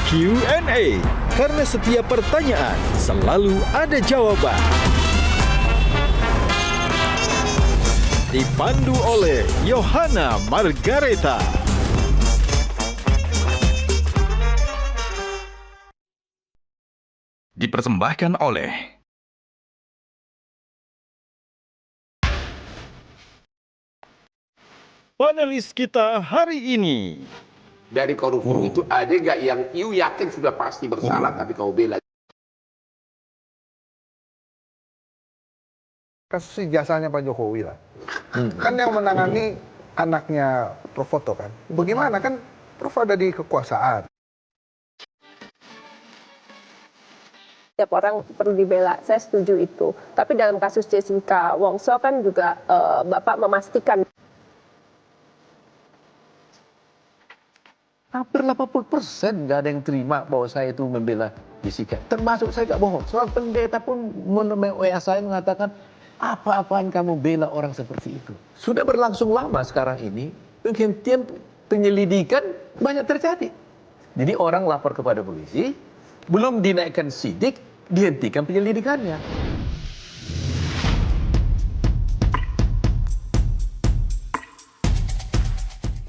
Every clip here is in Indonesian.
Q&A, karena setiap pertanyaan selalu ada jawaban. Dipandu oleh Yohana Margareta. Dipersembahkan oleh Panelis kita hari ini. Dari koruptor itu ada nggak yang you yakin sudah pasti bersalah tapi kau bela? Kasus ijazahnya Pak Jokowi lah. Kan yang menangani anaknya Prof Foto kan. Bagaimana kan Prof ada di kekuasaan. Setiap orang perlu dibela, saya setuju itu. Tapi dalam kasus Jessica Wongso kan juga Bapak memastikan. Hampir 80% nggak ada yang terima bahwa saya itu membela Jessica. Termasuk saya nggak bohong. Soal pendeta pun WA saya mengatakan, apa-apaan kamu bela orang seperti itu. Sudah berlangsung lama sekarang ini, penghentian penyelidikan banyak terjadi. Jadi orang lapor kepada polisi, belum dinaikkan sidik, dihentikan penyelidikannya.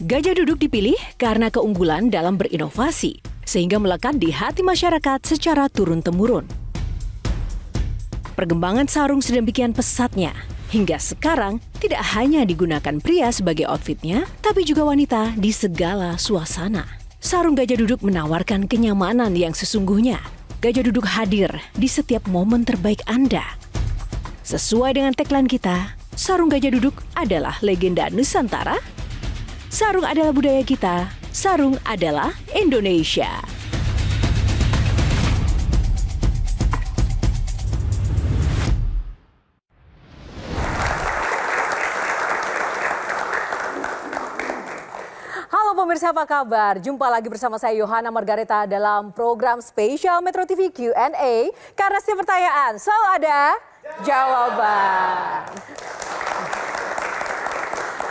Gajah Duduk dipilih karena keunggulan dalam berinovasi, sehingga melekat di hati masyarakat secara turun-temurun. Perkembangan sarung sedemikian pesatnya, hingga sekarang tidak hanya digunakan pria sebagai outfitnya, tapi juga wanita di segala suasana. Sarung Gajah Duduk menawarkan kenyamanan yang sesungguhnya. Gajah Duduk hadir di setiap momen terbaik Anda. Sesuai dengan tagline kita, sarung Gajah Duduk adalah legenda Nusantara. Sarung adalah budaya kita, sarung adalah Indonesia. Halo pemirsa, apa kabar? Jumpa lagi bersama saya Yohana Margareta dalam program spesial Metro TV Q&A. Karena setiap pertanyaan selalu ada jawaban.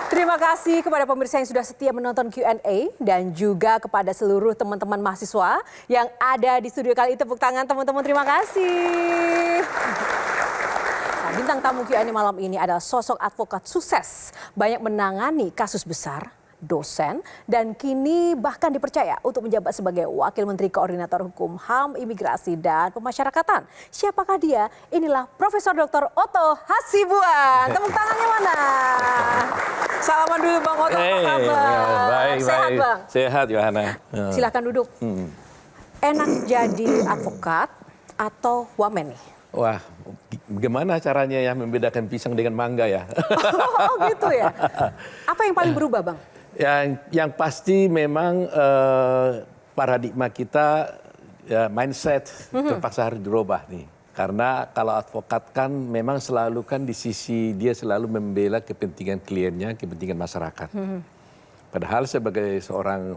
Terima kasih kepada pemirsa yang sudah setia menonton Q&A dan juga kepada seluruh teman-teman mahasiswa yang ada di studio kali ini. Tepuk tangan teman-teman, terima kasih. Nah, bintang tamu Q&A malam ini adalah sosok advokat sukses, banyak menangani kasus besar, dosen, dan kini bahkan dipercaya untuk menjabat sebagai Wakil Menteri Koordinator Hukum, HAM, Imigrasi, dan Pemasyarakatan. Siapakah dia? Inilah Profesor Dr. Otto Hasibuan. Tepuk tangannya mana? Salaman dulu Bang Otto, apa kabar? Baik, Sehat baik. Bang? Sehat, Yohana. Silahkan duduk. Enak jadi advokat atau wamen nih? Wah, gimana caranya ya membedakan pisang dengan mangga ya? Oh gitu ya? Apa yang paling berubah Bang? Yang pasti memang paradigma kita, ya, mindset terpaksa harus dirubah nih. Karena kalau advokat kan memang selalu kan di sisi dia selalu membela kepentingan kliennya, kepentingan masyarakat. Padahal sebagai seorang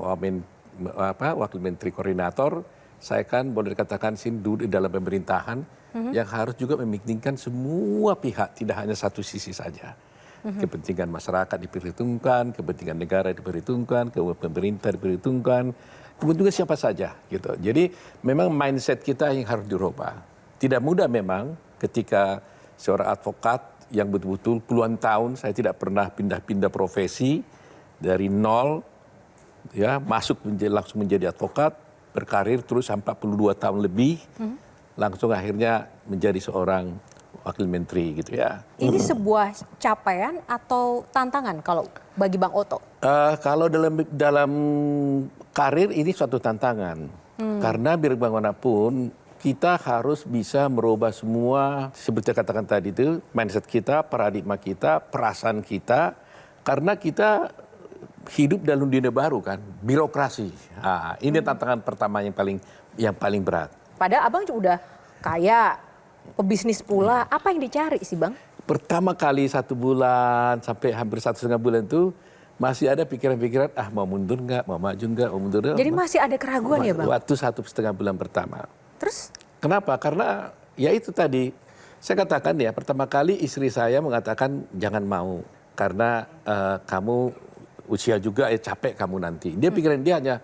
wakil menteri koordinator, saya kan boleh dikatakan duduk dalam pemerintahan yang harus juga mementingkan semua pihak, tidak hanya satu sisi saja. Kepentingan masyarakat diperhitungkan, kepentingan negara diperhitungkan, kepentingan pemerintah diperhitungkan, kepentingan siapa saja gitu. Jadi memang mindset kita yang harus dirubah. Tidak mudah memang ketika seorang advokat yang betul-betul puluhan tahun saya tidak pernah pindah-pindah profesi dari nol, ya langsung menjadi advokat, berkarir terus sampai 42 tahun lebih, langsung akhirnya menjadi seorang wakil menteri gitu ya. Ini sebuah capaian atau tantangan kalau bagi Bang Otto? Kalau dalam karir ini suatu tantangan, karena biar bagaimanapun kita harus bisa merubah semua, seperti katakan tadi itu, mindset kita, paradigma kita, perasaan kita, karena kita hidup dalam dunia baru kan, birokrasi. Nah, ini tantangan pertama yang paling berat. Padahal Abang udah kaya, pebisnis pula, apa yang dicari sih Bang? Pertama kali 1 bulan sampai hampir 1,5 bulan itu masih ada pikiran-pikiran, mau mundur nggak, mau maju nggak, mau mundur nggak. Jadi masih ada keraguan ya Bang? Waktu 1,5 bulan pertama. Terus? Kenapa? Karena ya itu tadi, saya katakan ya, pertama kali istri saya mengatakan jangan mau. Karena kamu usia juga capek kamu nanti. Dia pikiran dia hanya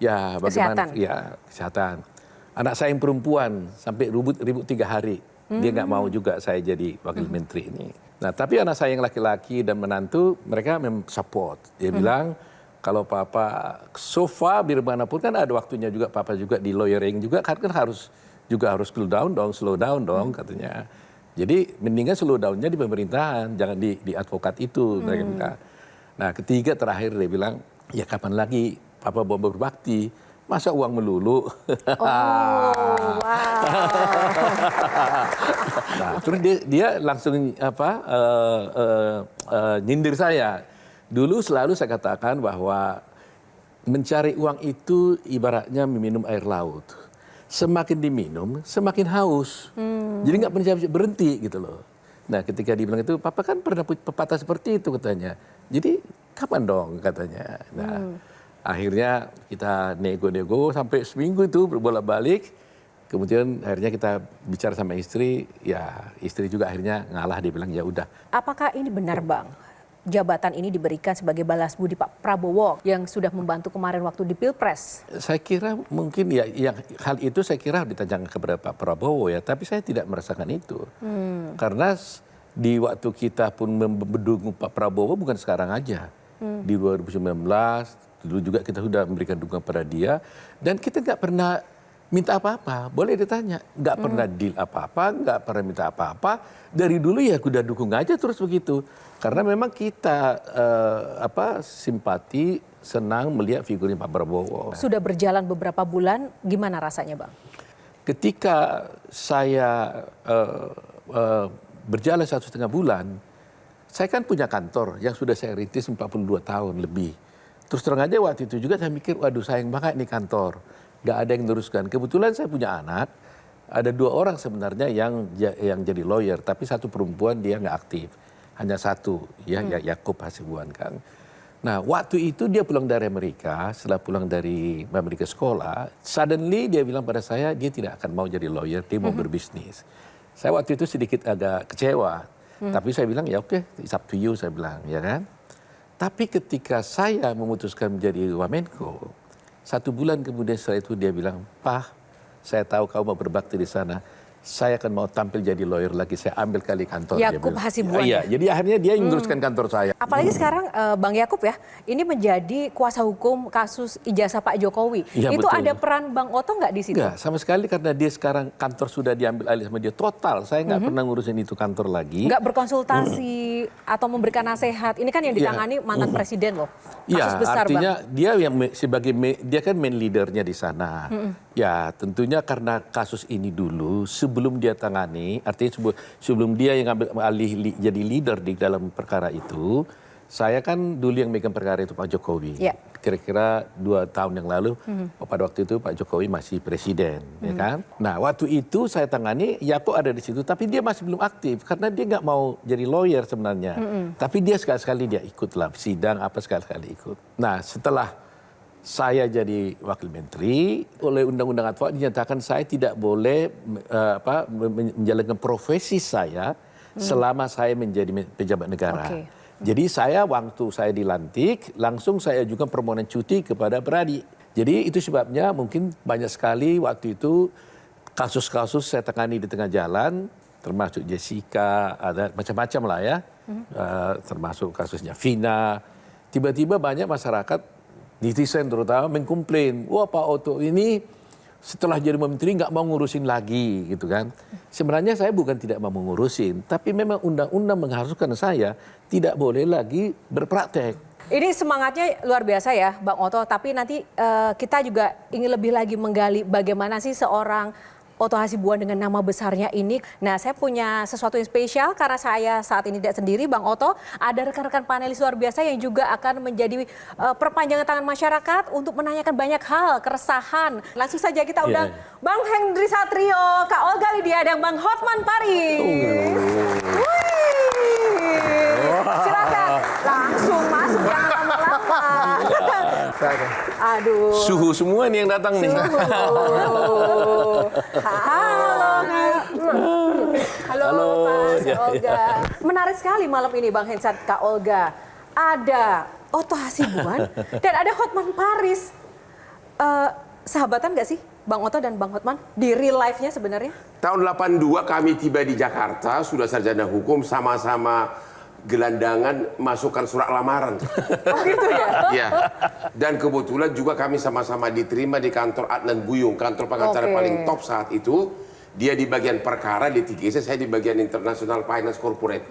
Ya, bagaimana? Ya, kesehatan. Anak saya yang perempuan sampai ribut 3 hari. Dia nggak mau juga saya jadi wakil menteri ini. Nah, tapi anak saya yang laki-laki dan menantu, mereka support. Dia bilang, kalau papa so far, biar manapun kan ada waktunya juga papa juga di lawyering juga, kan harus slow down dong katanya. Jadi mendingan slow down-nya di pemerintahan, jangan di advokat itu, mereka bilang. Nah, ketiga terakhir dia bilang, ya kapan lagi papa mau berbakti, masa uang melulu. Wow. Nah, terus dia langsung nyindir saya. Dulu selalu saya katakan bahwa mencari uang itu ibaratnya meminum air laut. Semakin diminum, semakin haus. Jadi nggak pernah berhenti gitu loh. Nah, ketika dia bilang itu, papa kan pernah pepatah seperti itu katanya. Jadi kapan dong katanya. Nah, akhirnya kita nego-nego sampai seminggu itu berbolak-balik. Kemudian akhirnya kita bicara sama istri, ya istri juga akhirnya ngalah, dia bilang ya udah. Apakah ini benar, Bang? Jabatan ini diberikan sebagai balas budi Pak Prabowo yang sudah membantu kemarin waktu di Pilpres. Saya kira mungkin ya yang hal itu saya kira ditanyakan kepada Pak Prabowo ya, tapi saya tidak merasakan itu. Karena di waktu kita pun mendukung Pak Prabowo bukan sekarang aja. Di 2019 dulu juga kita sudah memberikan dukungan pada dia dan kita nggak pernah minta apa-apa. Boleh ditanya, nggak pernah deal apa-apa, nggak pernah minta apa-apa. Dari dulu ya udah dukung aja terus begitu. Karena memang kita simpati, senang melihat figurnya Pak Prabowo. Sudah berjalan beberapa bulan, gimana rasanya, Bang? Ketika saya berjalan 1,5 bulan, saya kan punya kantor yang sudah saya rintis 42 tahun lebih. Terus terang aja waktu itu juga saya mikir, waduh sayang banget ini kantor. Gak ada yang meneruskan. Kebetulan saya punya anak, ada 2 orang sebenarnya yang jadi lawyer, tapi 1 perempuan dia nggak aktif. Hanya 1, ya Yakub Hasibuan kan. Nah, waktu itu dia pulang dari Amerika, setelah pulang dari Amerika sekolah, suddenly dia bilang pada saya, dia tidak akan mau jadi lawyer, dia mau berbisnis. Saya waktu itu sedikit agak kecewa, tapi saya bilang, ya oke, it's up to you, saya bilang, ya kan. Tapi ketika saya memutuskan menjadi Wamenko, 1 bulan kemudian setelah itu dia bilang, Pak, saya tahu kau mau berbakti di sana. Saya akan mau tampil jadi lawyer lagi, saya ambil kali kantor. Yakub Hasibuan. Iya, jadi akhirnya dia yang meneruskan kantor saya. Apalagi sekarang Bang Yakub ya, ini menjadi kuasa hukum kasus ijazah Pak Jokowi. Ya, itu betul. ada peran Bang Oto nggak di situ? Enggak, sama sekali karena dia sekarang kantor sudah diambil alih sama dia total. Saya nggak pernah ngurusin itu kantor lagi. Nggak berkonsultasi atau memberikan nasihat. Ini kan yang ditangani mantan presiden loh. Kasus Iya, besar, artinya Bang. dia yang dia kan main leadernya di sana. Ya, tentunya karena kasus ini dulu sebelum dia tangani, artinya sebelum dia yang ambil alih jadi leader di dalam perkara itu, saya kan dulu yang megang perkara itu Pak Jokowi. Ya. Kira-kira 2 tahun yang lalu, pada waktu itu Pak Jokowi masih presiden, ya kan? Nah, waktu itu saya tangani, Yakub ada di situ, tapi dia masih belum aktif karena dia nggak mau jadi lawyer sebenarnya. Tapi dia sekali-sekali dia ikutlah sidang apa sekali-kali ikut. Nah, setelah saya jadi wakil menteri, oleh undang-undang advokat dinyatakan saya tidak boleh menjalankan profesi saya selama saya menjadi pejabat negara. Oke. Jadi saya waktu saya dilantik, langsung saya ajukan permohonan cuti kepada beradik. Jadi itu sebabnya mungkin banyak sekali waktu itu kasus-kasus saya tangani di tengah jalan, termasuk Jessica, ada macam-macam lah ya, termasuk kasusnya Vina. Tiba-tiba banyak masyarakat, netizen terutama mengkomplain, wah Pak Oto ini setelah jadi menteri nggak mau ngurusin lagi gitu kan. Sebenarnya saya bukan tidak mau ngurusin, tapi memang undang-undang mengharuskan saya tidak boleh lagi berpraktek. Ini semangatnya luar biasa ya Bang Oto, tapi nanti kita juga ingin lebih lagi menggali bagaimana sih seorang Oto Hasibuan dengan nama besarnya ini. Nah, saya punya sesuatu yang spesial karena saya saat ini tidak sendiri, Bang Oto. Ada rekan-rekan panelis luar biasa yang juga akan menjadi perpanjangan tangan masyarakat untuk menanyakan banyak hal, keresahan. Langsung saja kita undang Bang Hendri Satrio, Kak Olga Lydia, dan Bang Hotman Paris. Silakan langsung masuk, jangan lama-lama. Aduh. Suhu semua nih yang datang nih. Halo Pak Olga. Menarik sekali malam ini Bang Hensat, Kak Olga. Ada Oto Hasibuan dan ada Hotman Paris. sahabatan nggak sih Bang Otto dan Bang Hotman di real life-nya sebenarnya? Tahun 82 kami tiba di Jakarta, sudah sarjana hukum, sama-sama gelandangan masukkan surat lamaran. Oh gitu ya? Iya. Dan kebetulan juga kami sama-sama diterima di kantor Adnan Buyung, kantor pengacara Oke. paling top saat itu. Dia di bagian perkara litigasi, saya di bagian international finance corporate.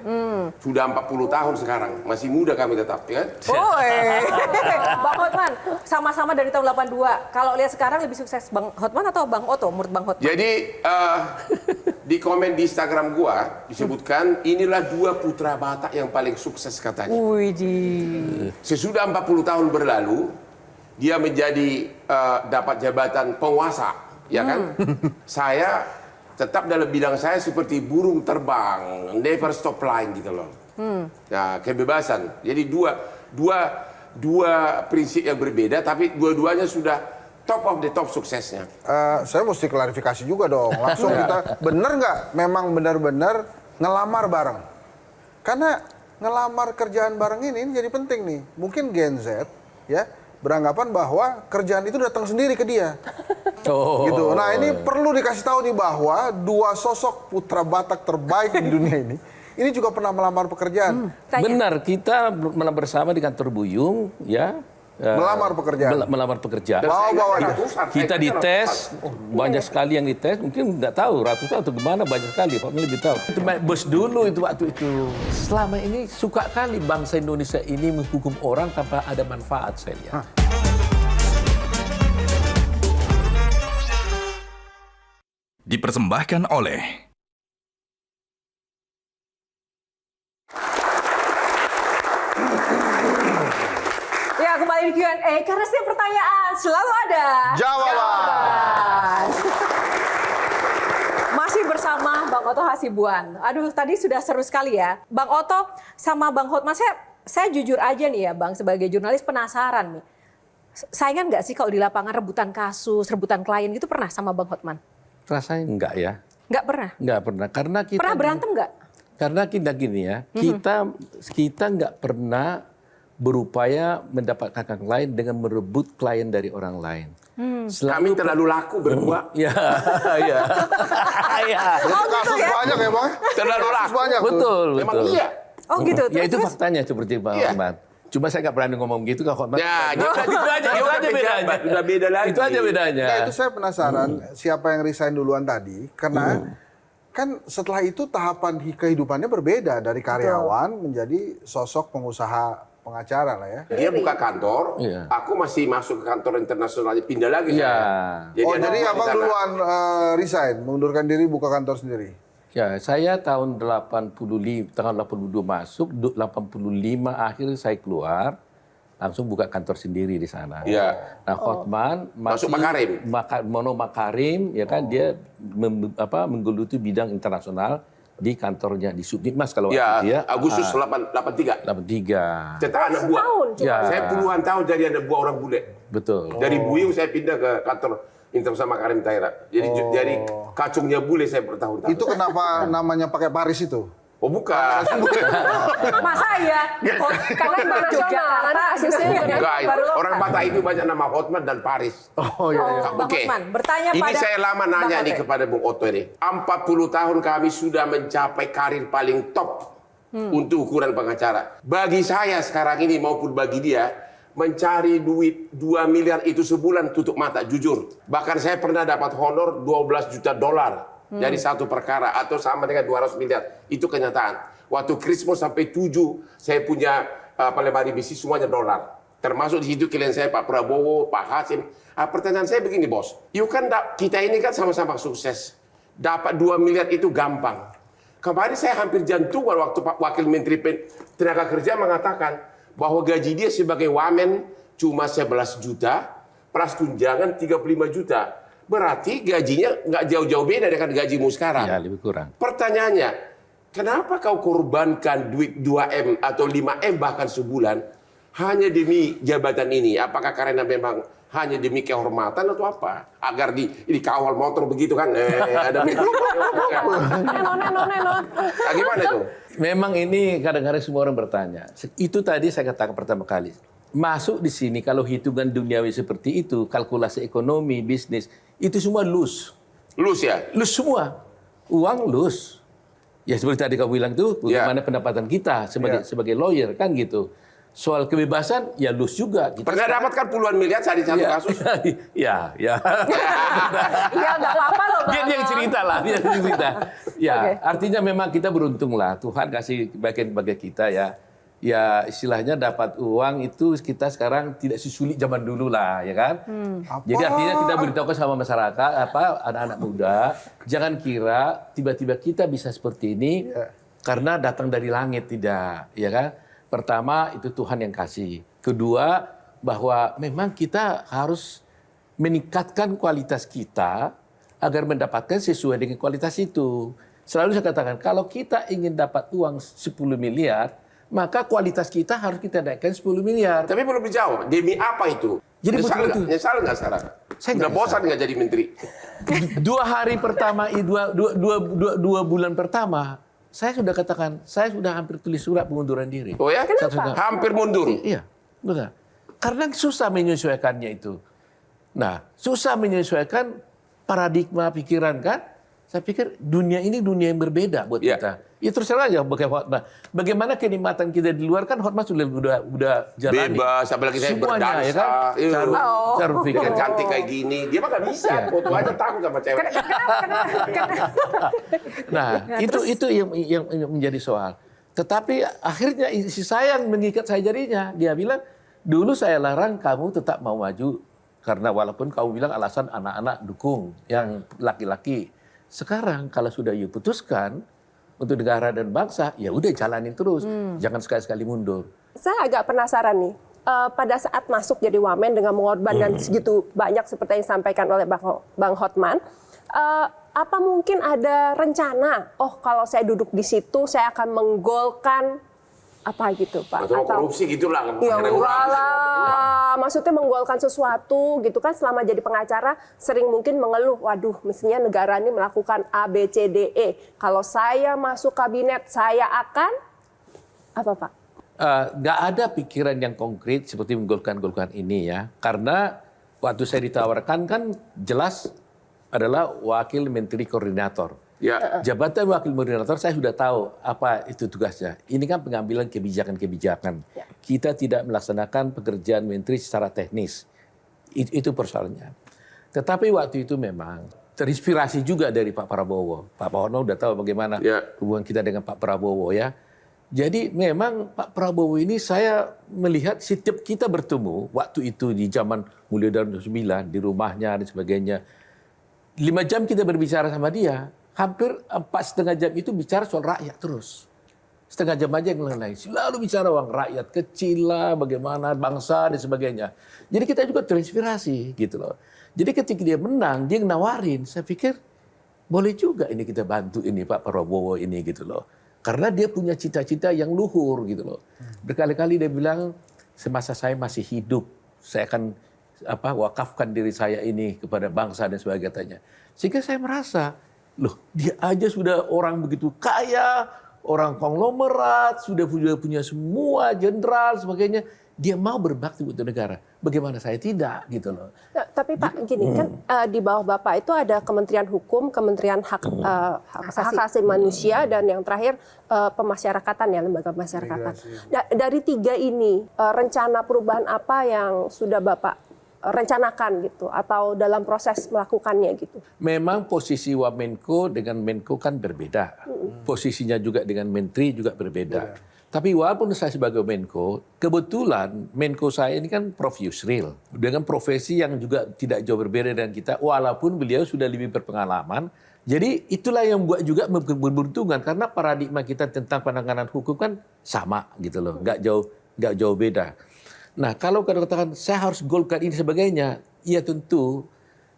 Sudah 40 tahun sekarang, masih muda kami tetap, ya. Bang Hotman, sama-sama dari tahun 82. Kalau lihat sekarang lebih sukses Bang Hotman atau Bang Otto menurut Bang Hotman? Jadi di komen di Instagram gua disebutkan inilah dua putra Batak yang paling sukses katanya. Widih. Sesudah 40 tahun berlalu, dia menjadi dapat jabatan penguasa, ya kan? Saya tetap dalam bidang saya seperti burung terbang, never stop flying gitu loh. Nah, kebebasan. Jadi dua prinsip yang berbeda, tapi dua-duanya sudah top of the top suksesnya. Saya mesti klarifikasi juga dong. Langsung kita, bener nggak memang benar-benar ngelamar bareng? Karena ngelamar kerjaan bareng ini jadi penting nih. Mungkin Gen Z ya beranggapan bahwa kerjaan itu datang sendiri ke dia. Gitu. Nah ini perlu dikasih tahu nih bahwa dua sosok putra Batak terbaik di dunia ini juga pernah melamar pekerjaan. Benar, kita bersama di kantor Buyung, ya. Melamar pekerjaan. Melamar pekerjaan. Bawa Kita dites, banyak sekali yang dites, mungkin nggak tahu ratusan atau gimana, banyak sekali, Pak lebih tahu. Itu bos dulu itu waktu itu. Selama ini suka kali bangsa Indonesia ini menghukum orang tanpa ada manfaat, saya lihat. Dipersembahkan oleh Ya, kembali di Q&A karena setiap pertanyaan selalu ada jawaban. Masih bersama Bang Otto Hasibuan. Aduh, tadi sudah seru sekali ya. Bang Otto sama Bang Hotman, saya jujur aja nih ya Bang, sebagai jurnalis penasaran nih. Saingan nggak sih kalau di lapangan rebutan kasus, rebutan klien gitu pernah sama Bang Hotman? Rasanya enggak ya. Nggak pernah? Nggak pernah, karena kita... Pernah berantem nggak? Karena kita gini ya, kita nggak pernah berupaya mendapatkan klien dengan merebut klien dari orang lain. Kami terlalu laku berdua. Ya, ya, ya. Jadi kasus banyak ya Bang? Terlalu Kasus laku. banyak tuh. Betul, Memang betul. iya. Oh gitu. Ya itu Terus? faktanya seperti Bang Iya. Ahmad. Cuma saya nggak berani ngomong gitu ke Hotman. Ya, dia udah itu aja bedanya. Udah beda lagi. Itu aja bedanya. Nah, itu saya penasaran siapa yang resign duluan tadi karena kan setelah itu tahapan kehidupannya berbeda dari karyawan menjadi sosok pengusaha pengacara lah ya. Dia buka kantor, Iya. aku masih masuk ke kantor internasional, pindah lagi. Iya. saya. Oh ada jadi dua di abang sana. duluan resign, mengundurkan diri buka kantor sendiri. Ya, saya tahun 85, tahun 82 masuk, 85 akhir saya keluar, langsung buka kantor sendiri di sana. Iya. Nah, Hotman Masuk masih Makarim. Mono Makarim, ya kan dia menggeluti bidang internasional di kantornya di Subditmas kalau Ya, waktu itu ya. Agustus 83. 83. Cetak anak buah. Tahun cuma. Ya. Saya puluhan tahun jadi anak buah orang bule. Betul. Dari Buyung saya pindah ke kantor internasional Makarim Thailand. Jadi dari kacungnya bule saya bertahun-tahun. Itu kenapa namanya pakai Paris itu? Oh bukan. Masa ya? Karena internasional, kasusnya Enggak, baru lokal. orang Batak itu banyak nama Hotman dan Paris. Oh iya. iya. Bang Oke. Hotman, bertanya Ini pada saya lama nanya Bang nih Otto. kepada Bung Otto ini. 40 tahun kami sudah mencapai karir paling top untuk ukuran pengacara. Bagi saya sekarang ini maupun bagi dia, mencari duit 2 miliar itu sebulan tutup mata, jujur. Bahkan saya pernah dapat honor 12 juta dolar dari satu perkara atau sama dengan 200 miliar. Itu kenyataan. Waktu Christmas sampai 7, saya punya lemari bisnis semuanya dolar. Termasuk di situ klien saya Pak Prabowo, Pak Hasim. Pertanyaan saya begini bos, kita ini kan sama-sama sukses. Dapat 2 miliar itu gampang. Kemarin saya hampir jantungan waktu Pak Wakil Menteri Tenaga Kerja mengatakan bahwa gaji dia sebagai wamen cuma 11 juta, plus tunjangan 35 juta. Berarti gajinya nggak jauh-jauh beda dengan gajimu sekarang. Ya, lebih kurang. Pertanyaannya, kenapa kau korbankan duit 2M atau 5M bahkan sebulan hanya demi jabatan ini? Apakah karena memang hanya demi kehormatan atau apa? Agar dikawal motor begitu kan? Ada gimana itu? Memang ini kadang-kadang semua orang bertanya. Itu tadi saya katakan pertama kali. masuk di sini kalau hitungan duniawi seperti itu, kalkulasi ekonomi, bisnis, itu semua loose. Lus ya? Loose semua. Uang loose. Ya seperti tadi kamu bilang tuh, bagaimana pendapatan kita sebagai lawyer kan gitu. Soal kebebasan ya loose juga. Kita Pernah dapat kan puluhan miliar dari satu kasus? Ya. Iya, nggak apa-apa loh, Bang. Biar yang cerita lah, biar yang cerita. Ya, Oke. artinya memang kita beruntung lah. Tuhan kasih bagian bagi kita ya. Ya istilahnya dapat uang itu kita sekarang tidak sesulit zaman dulu lah, ya kan? Jadi artinya kita beritahukan sama masyarakat, anak-anak muda, jangan kira tiba-tiba kita bisa seperti ini karena datang dari langit, tidak, ya kan? Pertama itu Tuhan yang kasih. Kedua bahwa memang kita harus meningkatkan kualitas kita agar mendapatkan sesuai dengan kualitas itu. Selalu saya katakan, kalau kita ingin dapat uang 10 miliar, maka kualitas kita harus kita naikkan 10 miliar. Tapi belum dijawab. Demi apa itu? Jadi Nyesal betul-betul. Nyesal nggak sekarang? Saya Udah nggak bosan nggak jadi menteri? 2 hari pertama, dua bulan pertama, saya sudah katakan, saya sudah hampir tulis surat pengunduran diri. Oh ya? Kenapa? Hampir mundur. Iya, benar. Karena susah menyesuaikannya itu. Nah, susah menyesuaikan paradigma pikiran kan? Saya pikir dunia ini dunia yang berbeda buat Iya. kita. Ya terus terang aja bagaimana kenikmatan kita di luar kan Hotma udah jalani. Bebas, apalagi saya Semuanya, berdansa. ya kan? Cara pikir. Yang cantik kayak gini. Dia mah nggak bisa. Foto aja takut sama cewek. Nah, itu yang menjadi soal. Tetapi akhirnya si sayang mengikat saya jarinya. Dia bilang, dulu saya larang kamu tetap mau maju. Karena walaupun kamu bilang alasan anak-anak dukung yang laki-laki. Sekarang kalau sudah you putuskan untuk negara dan bangsa, ya udah jalanin terus. Jangan sekali-sekali mundur. Saya agak penasaran nih, pada saat masuk jadi wamen dengan mengorbankan segitu banyak seperti yang disampaikan oleh Bang Hotman, apa mungkin ada rencana, oh kalau saya duduk di situ saya akan menggolkan apa gitu Pak? Atau korupsi gitulah. Ya enggak lah, maksudnya menggolkan sesuatu gitu kan, selama jadi pengacara sering mungkin mengeluh, waduh mestinya negara ini melakukan A, B, C, D, E. Kalau saya masuk kabinet, saya akan, apa Pak? Nggak ada pikiran yang konkret seperti menggolkan ini ya. Karena waktu saya ditawarkan kan jelas adalah wakil menteri koordinator. Ya. Jabatan wakil koordinator saya sudah tahu apa itu tugasnya. Ini kan pengambilan kebijakan-kebijakan. Ya. Kita tidak melaksanakan pekerjaan menteri secara teknis. Itu persoalannya. Tetapi waktu itu memang terinspirasi juga dari Pak Prabowo. Pak Prabowo udah tahu bagaimana hubungan kita dengan Pak Prabowo ya. Jadi memang Pak Prabowo ini saya melihat setiap kita bertemu waktu itu di zaman Mulyo 2009 di rumahnya dan sebagainya. 5 jam kita berbicara sama dia. Hampir 4,5 jam itu bicara soal rakyat terus. Setengah jam aja yang lain-lain. Selalu bicara uang rakyat kecil lah, bagaimana bangsa dan sebagainya. Jadi kita juga terinspirasi gitu loh. Jadi ketika dia menang, dia nawarin. Saya pikir boleh juga ini kita bantu ini Pak Prabowo ini gitu loh. Karena dia punya cita-cita yang luhur gitu loh. Berkali-kali dia bilang, semasa saya masih hidup, saya akan wakafkan diri saya ini kepada bangsa dan sebagainya. Sehingga saya merasa, loh dia aja sudah orang begitu kaya, orang konglomerat, sudah punya semua jenderal sebagainya, dia mau berbakti untuk negara. Bagaimana saya tidak gitu loh. Ya, tapi Pak gini kan di bawah Bapak itu ada Kementerian Hukum, Kementerian Hak Asasi Manusia, dan yang terakhir pemasyarakatan ya, lembaga pemasyarakatan. Dari 3 ini rencana perubahan apa yang sudah Bapak rencanakan gitu atau dalam proses melakukannya gitu? Memang posisi Wamenko dengan Menko kan berbeda. Posisinya juga dengan Menteri juga berbeda. Tapi walaupun saya sebagai Menko, kebetulan Menko saya ini kan Prof. Yusril. Dengan profesi yang juga tidak jauh berbeda dengan kita, walaupun beliau sudah lebih berpengalaman. Jadi itulah yang membuat juga beruntungan, karena paradigma kita tentang penanganan hukum kan sama gitu loh, nggak jauh beda. Nah, kalau katakan saya harus golkan ini sebagainya, ya tentu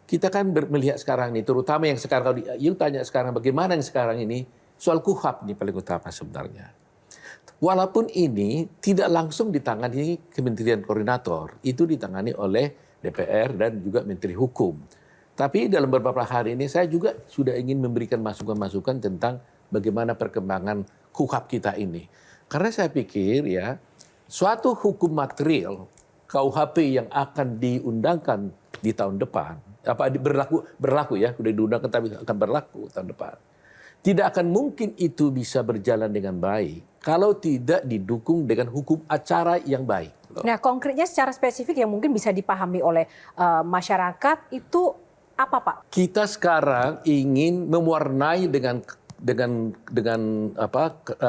kita kan melihat sekarang nih, terutama yang sekarang kalau you tanya sekarang bagaimana yang sekarang ini, soal KUHAP nih paling utama sebenarnya. Walaupun ini tidak langsung ditangani Kementerian Koordinator, itu ditangani oleh DPR dan juga Menteri Hukum. Tapi dalam beberapa hari ini saya juga sudah ingin memberikan masukan-masukan tentang bagaimana perkembangan KUHAP kita ini. Karena saya pikir ya, suatu hukum material KUHP yang akan diundangkan di tahun depan, berlaku ya, sudah diundangkan tapi akan berlaku tahun depan. Tidak akan mungkin itu bisa berjalan dengan baik kalau tidak didukung dengan hukum acara yang baik. Nah, konkretnya secara spesifik yang mungkin bisa dipahami oleh masyarakat itu apa, Pak? Kita sekarang ingin mewarnai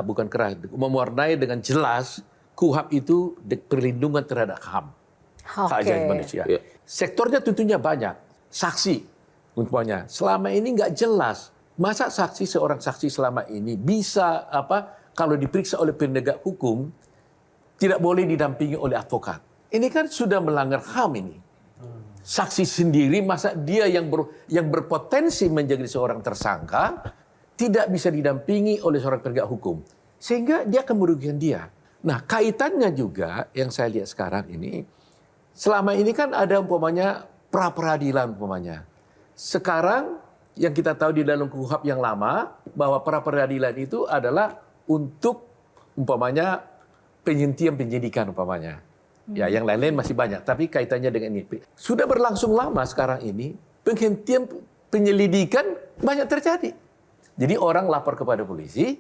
bukan keras, mewarnai dengan jelas KUHP itu perlindungan terhadap HAM, hak asasi manusia. Sektornya tentunya banyak, saksi umpamanya selama ini nggak jelas. Masa seorang saksi selama ini bisa kalau diperiksa oleh penegak hukum tidak boleh didampingi oleh advokat. Ini kan sudah melanggar HAM ini. Saksi sendiri masa dia yang berpotensi menjadi seorang tersangka tidak bisa didampingi oleh seorang penegak hukum. Sehingga dia akan merugikan dia. Nah, kaitannya juga yang saya lihat sekarang ini, selama ini kan ada umpamanya pra-peradilan umpamanya. Sekarang yang kita tahu di dalam KUHP yang lama bahwa pra-peradilan itu adalah untuk umpamanya penghentian penyidikan umpamanya. Ya, yang lain-lain masih banyak, tapi kaitannya dengan ini. Sudah berlangsung lama sekarang ini, penghentian penyelidikan banyak terjadi. Jadi orang lapor kepada polisi,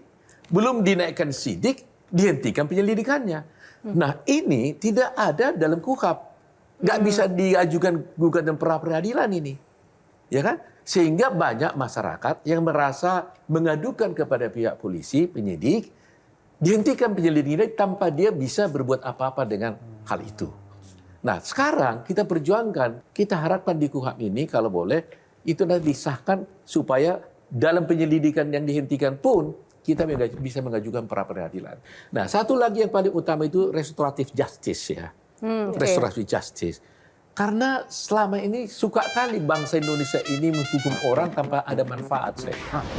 belum dinaikkan sidik, dihentikan penyelidikannya. Nah, ini tidak ada dalam KUHP. Nggak bisa diajukan gugatan pra-peradilan ini. Ya kan? Sehingga banyak masyarakat yang merasa mengadukan kepada pihak polisi, penyidik, dihentikan penyelidikan tanpa dia bisa berbuat apa-apa dengan hal itu. Nah, sekarang kita perjuangkan, kita harapkan di KUHP ini kalau boleh, itu nanti disahkan supaya dalam penyelidikan yang dihentikan pun kita bisa mengajukan pra-peradilan. Nah, satu lagi yang paling utama itu restoratif justice ya. Restoratif justice. Karena selama ini suka kali bangsa Indonesia ini menghukum orang tanpa ada manfaat.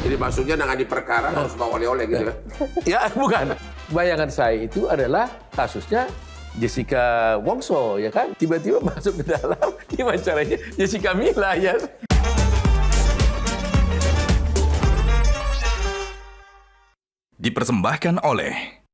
Jadi maksudnya nangani perkara harus bawa oleh-oleh gitu ya? Ya, bukan. Bayangan saya itu adalah kasusnya Jessica Wongso, ya kan? Tiba-tiba masuk ke dalam, gimana caranya? Jessica Mila, ya. Dipersembahkan oleh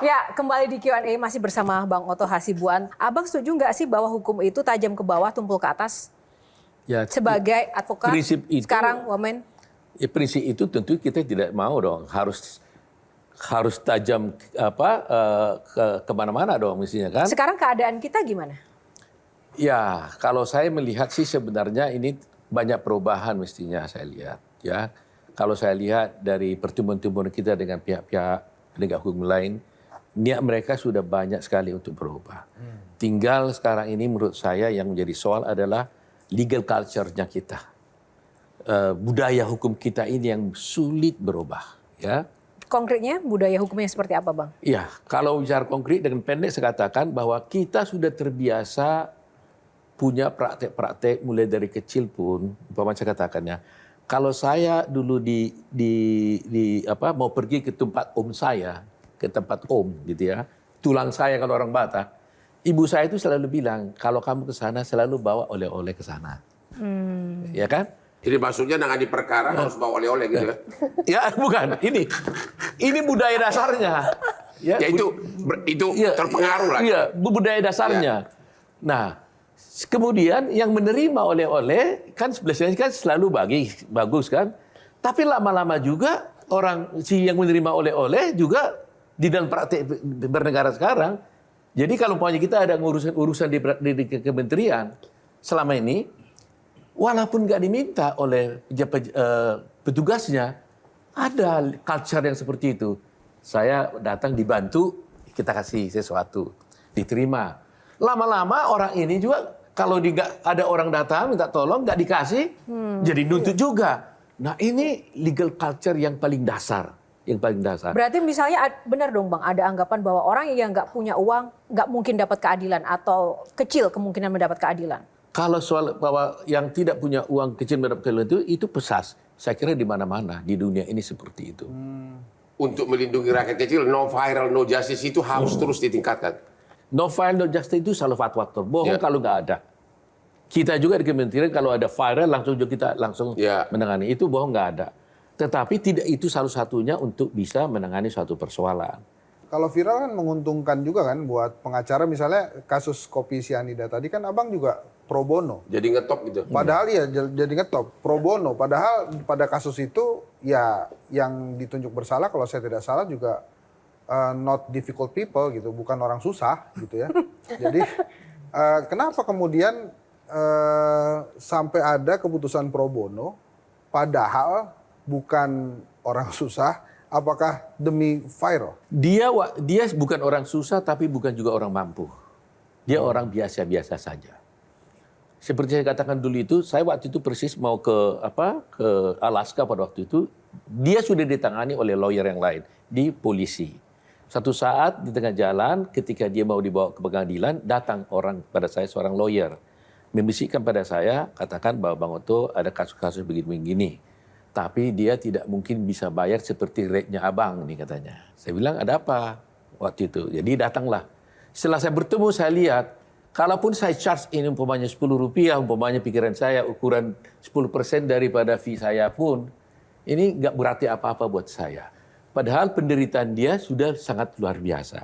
Ya, kembali di Q&A masih bersama Bang Otto Hasibuan. Abang setuju nggak sih bahwa hukum itu tajam ke bawah, tumpul ke atas? Ya, sebagai advokat, prinsip itu, sekarang wamen? Ya, prinsip itu tentu kita tidak mau dong. Harus tajam kemana-mana dong mestinya kan. Sekarang keadaan kita gimana? Ya, kalau saya melihat sih sebenarnya ini banyak perubahan mestinya saya lihat. Ya, kalau saya lihat dari pertemuan-pertemuan kita dengan pihak-pihak penegak hukum lain, niat mereka sudah banyak sekali untuk berubah. Tinggal sekarang ini menurut saya yang menjadi soal adalah legal culture-nya kita. Budaya hukum kita ini yang sulit berubah. Ya. Konkretnya budaya hukumnya seperti apa, Bang? Ya, kalau bicara konkret dengan pendek saya katakan bahwa kita sudah terbiasa punya praktek-praktek mulai dari kecil pun, umpama saya katakannya, kalau saya dulu mau pergi ke tempat om saya, ke tempat om gitu ya, tulang saya kalau orang Batak, ibu saya itu selalu bilang kalau kamu ke sana selalu bawa oleh-oleh ke sana, ya kan? Jadi maksudnya nangani perkara harus bawa oleh-oleh gitu ya? Ya bukan, ini budaya dasarnya. Ya itu terpengaruh lah. Iya, budaya dasarnya. Ya. Nah, kemudian yang menerima oleh-oleh kan biasanya kan selalu bagus kan, tapi lama-lama juga yang menerima oleh-oleh juga di dalam praktek bernegara sekarang. Jadi kalau umpamanya kita ada urusan di kementerian selama ini, walaupun nggak diminta oleh petugasnya, ada culture yang seperti itu. Saya datang dibantu, kita kasih sesuatu, diterima. Lama-lama orang ini juga kalau ada orang datang minta tolong nggak dikasih, jadi nuntut juga. Nah ini legal culture yang paling dasar. Berarti misalnya benar dong Bang, ada anggapan bahwa orang yang nggak punya uang nggak mungkin dapat keadilan atau kecil kemungkinan mendapat keadilan. Kalau soal bahwa yang tidak punya uang kecil mendapat keadilan itu pesas. Saya kira di mana-mana di dunia ini seperti itu. Untuk melindungi rakyat kecil, no viral, no justice itu harus terus ditingkatkan. No viral, no justice itu salah satu faktor. Bohong kalau nggak ada. Kita juga di kementerian kalau ada viral kita langsung menangani. Itu bohong nggak ada. Tetapi tidak itu satu-satunya untuk bisa menangani suatu persoalan. Kalau viral kan menguntungkan juga kan buat pengacara, misalnya kasus kopi sianida tadi kan abang juga pro bono. Jadi ngetop gitu. Padahal ya jadi ngetop pro bono. Padahal pada kasus itu ya yang ditunjuk bersalah kalau saya tidak salah juga not difficult people gitu, bukan orang susah gitu ya. Jadi kenapa kemudian sampai ada keputusan pro bono padahal bukan orang susah? Apakah demi viral? Dia bukan orang susah tapi bukan juga orang mampu. Dia orang biasa-biasa saja. Seperti saya katakan dulu itu, saya waktu itu persis mau ke Alaska pada waktu itu, dia sudah ditangani oleh lawyer yang lain di polisi. Satu saat di tengah jalan ketika dia mau dibawa ke pengadilan, datang orang pada saya, seorang lawyer, membisikkan pada saya, katakan bahwa Bang Otto ada kasus-kasus begini-begini. Tapi dia tidak mungkin bisa bayar seperti rate-nya abang nih katanya. Saya bilang ada apa waktu itu. Jadi datanglah. Setelah saya bertemu saya lihat, kalaupun saya charge ini umpamanya Rp10, umpamanya pikiran saya ukuran 10% daripada fee saya pun, ini nggak berarti apa-apa buat saya. Padahal penderitaan dia sudah sangat luar biasa.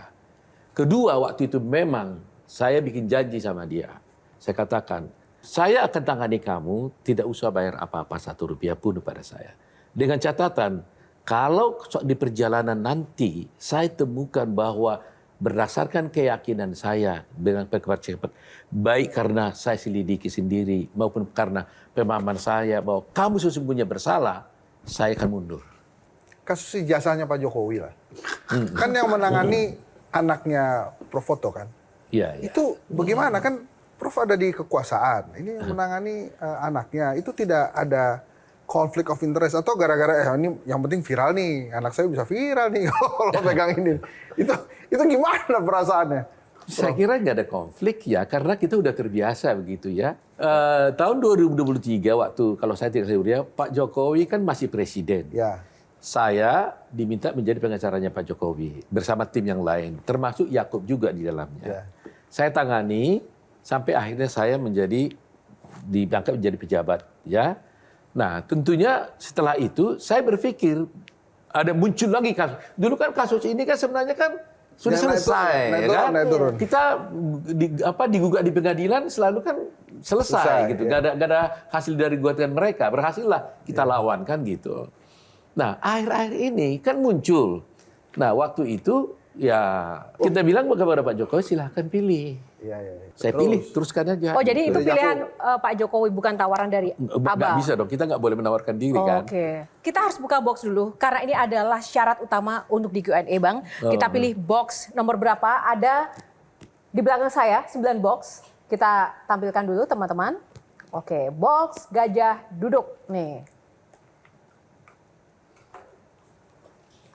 Kedua, waktu itu memang saya bikin janji sama dia. Saya katakan, saya akan tangani kamu, tidak usah bayar apa-apa Rp1 pun kepada saya. Dengan catatan, kalau di perjalanan nanti saya temukan bahwa berdasarkan keyakinan saya dengan cepat, baik karena saya selidiki sendiri maupun karena pemahaman saya bahwa kamu sesungguhnya bersalah, saya akan mundur. Kasus ijazahnya Pak Jokowi lah. Kan yang menangani anaknya Prof Foto kan? Iya, iya. Itu bagaimana kan? Prof ada di kekuasaan, ini yang menangani anaknya, itu tidak ada konflik of interest atau gara-gara ini yang penting viral nih, anak saya bisa viral nih kalau pegang ini. Itu gimana perasaannya? Saya kira nggak ada konflik ya, karena kita udah terbiasa begitu ya. Tahun 2023 waktu, kalau saya tidak salah, Pak Jokowi kan masih presiden. Ya. Saya diminta menjadi pengacaranya Pak Jokowi bersama tim yang lain, termasuk Yakub juga di dalamnya. Ya. Saya tangani sampai akhirnya saya diangkat menjadi pejabat, ya. Nah, tentunya setelah itu saya berpikir ada muncul lagi kasus. Dulu kan kasus ini kan sebenarnya kan sudah selesai, kan? Kita digugat di pengadilan selalu kan selesai gitu. Ya. Gak ada hasil dari gugatan mereka, berhasillah kita lawan kan gitu. Nah, akhir-akhir ini kan muncul. Nah, waktu itu ya kita bilang kepada Pak Jokowi silahkan pilih. Iya. Saya pilih, teruskan aja. Oh, jadi itu pilihan Pak Jokowi, bukan tawaran dari Abang? Nggak bisa dong, kita nggak boleh menawarkan diri kan. Oke. Kita harus buka box dulu, karena ini adalah syarat utama untuk di Q&A, Bang. Kita pilih box nomor berapa, ada di belakang saya, 9 box. Kita tampilkan dulu, teman-teman. Oke, box gajah duduk, nih.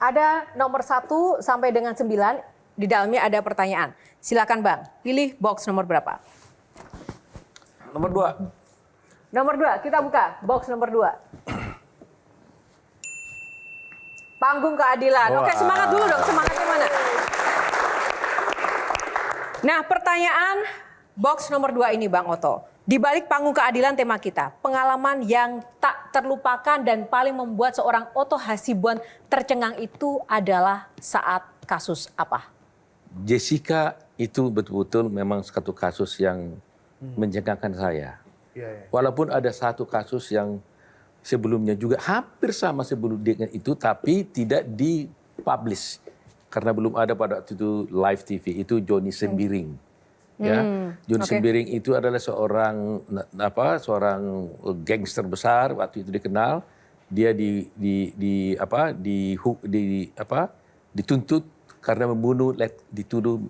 Ada nomor 1 sampai dengan 9, di dalamnya ada pertanyaan. Silakan Bang, pilih box nomor berapa? Nomor 2. Nomor 2, kita buka box nomor 2. Panggung keadilan. Oke, semangat dulu dong, semangatnya mana? Nah, pertanyaan box nomor 2 ini Bang Otto. Di balik panggung keadilan tema kita, pengalaman yang tak terlupakan dan paling membuat seorang Otto Hasibuan tercengang itu adalah saat kasus apa? Jessica itu betul-betul memang satu kasus yang mencengangkan saya. Iya. Walaupun ada satu kasus yang sebelumnya juga hampir sama sebelum dengan itu, tapi tidak dipublish karena belum ada pada waktu itu live TV. Itu Johnny Sembiring. Ya, Johnny Sembiring itu adalah seorang gangster besar waktu itu dikenal. Dia dituntut karena dituduh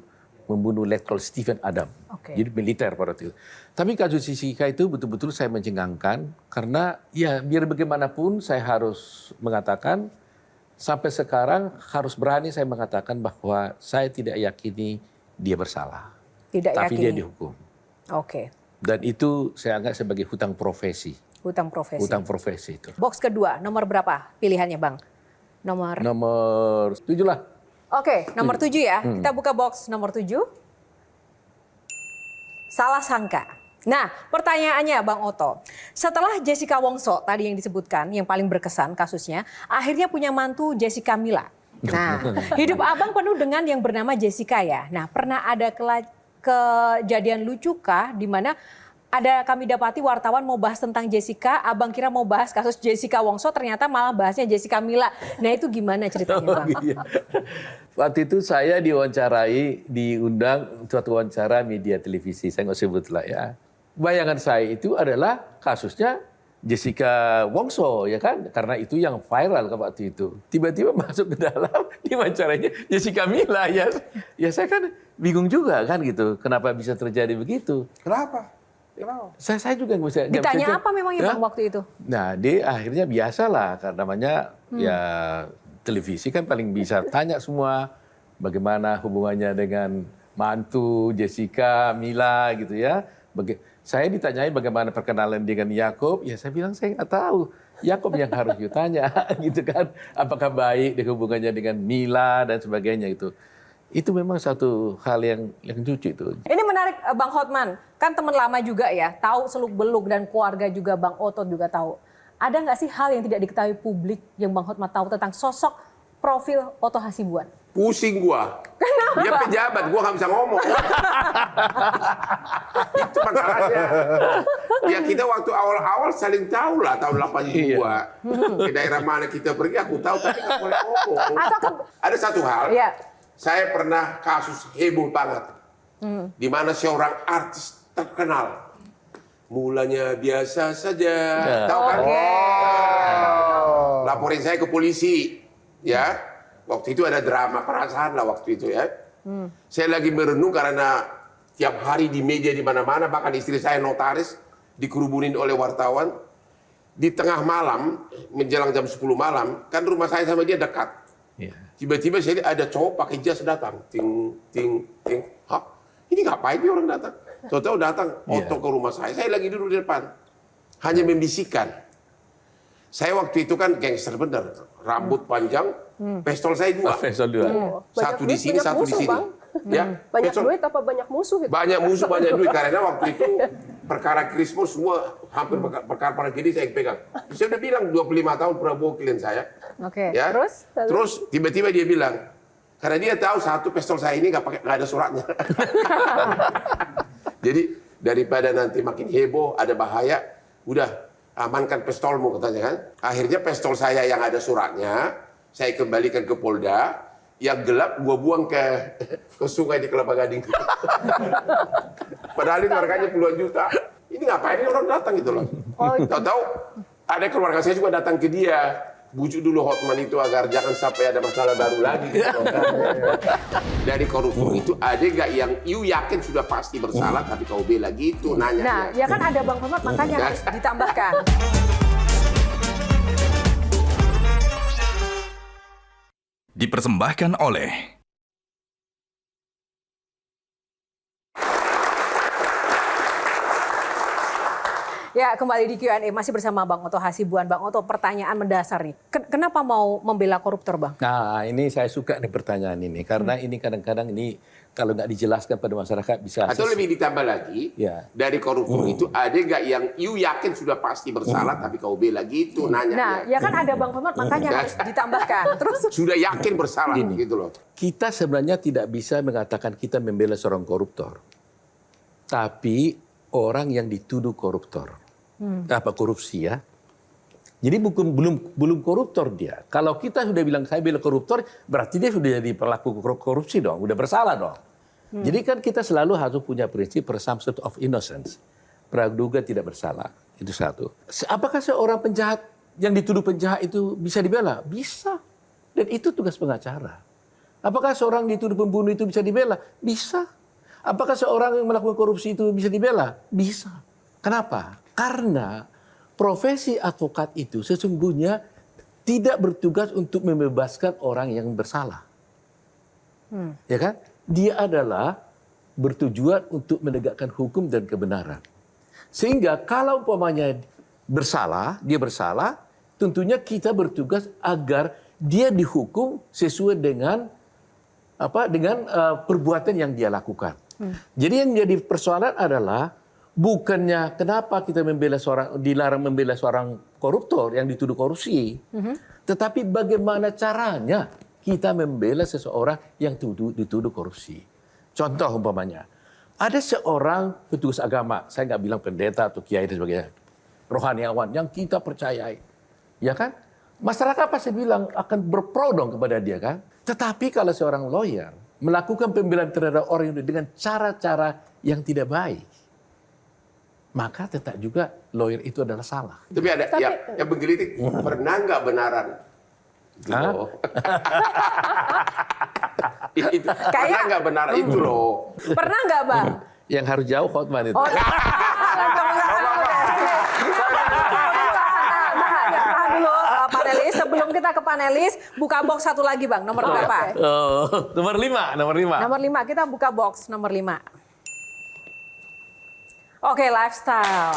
membunuh Letkol Stephen Adam. Jadi militer pada waktu itu. Tapi kasus Jessica itu betul-betul saya mencengangkan karena ya biar bagaimanapun saya harus mengatakan sampai sekarang harus berani saya mengatakan bahwa saya tidak yakini dia bersalah. Tapi dia dihukum. Oke. Dan itu saya anggap sebagai hutang profesi. Hutang profesi. Hutang profesi itu. Box kedua, nomor berapa pilihannya Bang? Nomor 7 lah. Oke, nomor 7 ya. Kita buka box nomor 7. Salah sangka. Nah, pertanyaannya Bang Oto, setelah Jessica Wongso tadi yang disebutkan, yang paling berkesan kasusnya, akhirnya punya mantu Jessica Mila. Nah, hidup Abang penuh dengan yang bernama Jessica ya. Nah, pernah ada kejadian lucu kah di mana ada kami dapati wartawan mau bahas tentang Jessica, Abang kira mau bahas kasus Jessica Wongso, ternyata malah bahasnya Jessica Mila. Nah, itu gimana ceritanya, Bang? Iya. Waktu itu saya diundang suatu wawancara media televisi, saya nggak sebut lah ya. Bayangan saya itu adalah kasusnya Jessica Wongso, ya kan? Karena itu yang viral waktu itu. Tiba-tiba masuk ke dalam wawancaranya Jessica Mila ya. Ya saya kan bingung juga kan gitu. Kenapa bisa terjadi begitu? Kenapa? Saya juga nggak bisa. Ditanya apa memangnya Bang waktu itu? Nah, dia akhirnya biasalah karena namanya ya televisi kan paling bisa tanya semua bagaimana hubungannya dengan mantu Jessica Mila gitu ya. Saya ditanyai bagaimana perkenalan dengan Yakob, ya saya bilang saya nggak tahu. Yakob yang harus ditanya gitu kan. Apakah baik hubungannya dengan Mila dan sebagainya itu. Itu memang satu hal yang lucu itu. Ini menarik Bang Hotman, kan teman lama juga ya, tahu seluk-beluk dan keluarga juga Bang Oto juga tahu. Ada nggak sih hal yang tidak diketahui publik yang Bang Hotman tahu tentang sosok profil Oto Hasibuan? Pusing gua. Kenapa? Dia pejabat, gua nggak bisa ngomong. Itu masalahnya. Ya kita waktu awal-awal saling tahu lah tahun 82. Ke daerah mana kita pergi aku tahu, tapi nggak boleh ngomong. Ada satu hal, saya pernah kasus heboh banget. Di mana seorang artis terkenal. Mulanya biasa saja. Tahu kan? Laporin saya ke polisi. Ya. Waktu itu ada drama perasaan lah waktu itu ya. Saya lagi merenung karena tiap hari di media di mana-mana, bahkan istri saya notaris dikerubunin oleh wartawan. Di tengah malam, menjelang jam 10 malam, kan rumah saya sama dia dekat. Tiba-tiba saya lihat ada cowok pakai jas datang. Ting, ting, ting. Hah? Ini ngapain nih orang datang? Tahu-tahu datang, Oto ke rumah saya. Saya lagi duduk di depan. Hanya membisikkan. Saya waktu itu kan gangster bener. Rambut panjang, pistol saya dua. Pistol dua. Satu di sini, satu di sini. Ya, banyak duit apa banyak musuh? Gitu? Banyak musuh, banyak duit. Karena waktu itu perkara Krismus semua hampir perkara gini saya pegang. Saya udah bilang 25 tahun Prabowo klien saya. Oke. Ya. Terus tiba-tiba dia bilang, karena dia tahu satu pistol saya ini nggak ada suratnya. Jadi daripada nanti makin heboh, ada bahaya, udah amankan pistolmu katanya kan. Akhirnya pistol saya yang ada suratnya, saya kembalikan ke Polda, yang gelap gua buang ke sungai di Kelapa Gading. Padahal itu harganya puluhan juta. Ini ngapain ini orang datang gitu loh. Tahu-tahu ada keluarga saya juga datang ke dia. Bujuk dulu Hotman itu agar jangan sampai ada masalah baru lagi. Gitu. Dari koruptor itu ada nggak yang you yakin sudah pasti bersalah tapi kau bela gitu nanya. Nah, ya kan ada Bang Hotman, makanya harus ditambahkan. Dipersembahkan oleh Ya, kembali di Q&A masih bersama Bang Oto Hasibuan. Bang Oto, pertanyaan mendasar nih. Kenapa mau membela koruptor, Bang? Nah, ini saya suka nih pertanyaan ini. Karena ini kadang-kadang ini kalau nggak dijelaskan pada masyarakat bisa... Atau lebih ditambah lagi, dari koruptor itu ada nggak yang you yakin sudah pasti bersalah tapi kau bela gitu nanya. Nah, ya kan ada Bang Hotman, makanya harus ditambahkan. Terus sudah yakin bersalah gitu loh. Kita sebenarnya tidak bisa mengatakan kita membela seorang koruptor. Tapi orang yang dituduh koruptor. Apa korupsi ya? Jadi belum koruptor dia. Kalau kita sudah bilang saya bela koruptor, berarti dia sudah jadi pelaku korupsi dong, udah bersalah dong. Jadi kan kita selalu harus punya prinsip presumption of innocence, praduga tidak bersalah. Itu satu. Apakah seorang penjahat yang dituduh penjahat itu bisa dibela? Bisa. Dan itu tugas pengacara. Apakah seorang dituduh pembunuh itu bisa dibela? Bisa. Apakah seorang yang melakukan korupsi itu bisa dibela? Bisa. Kenapa? Karena profesi advokat itu sesungguhnya tidak bertugas untuk membebaskan orang yang bersalah. Ya kan? Dia adalah bertujuan untuk menegakkan hukum dan kebenaran. Sehingga kalau umpamanya dia bersalah, tentunya kita bertugas agar dia dihukum sesuai dengan perbuatan yang dia lakukan. Jadi yang jadi persoalan adalah Bukannya kenapa kita dilarang membela seorang koruptor yang dituduh korupsi, tetapi bagaimana caranya kita membela seseorang yang dituduh korupsi. Contoh umpamanya, ada seorang petugas agama, saya nggak bilang pendeta atau kiai dan sebagainya, rohaniawan yang kita percayai, ya kan? Masyarakat pasti bilang akan berpro dong kepada dia kan? Tetapi kalau seorang lawyer melakukan pembelaan terhadap orang itu dengan cara-cara yang tidak baik, maka tetap juga lawyer itu adalah salah. Tapi ada yang menggelitik, pernah nggak benaran? Gitu loh. Pernah nggak benar itu loh? Pernah nggak, Bang? Yang harus jauh Hotman itu. Oh, tahan dulu, panelis. Sebelum kita ke panelis, buka box satu lagi, Bang. Nomor berapa? Nomor 5. Nomor 5, kita buka box nomor 5. Oke, lifestyle.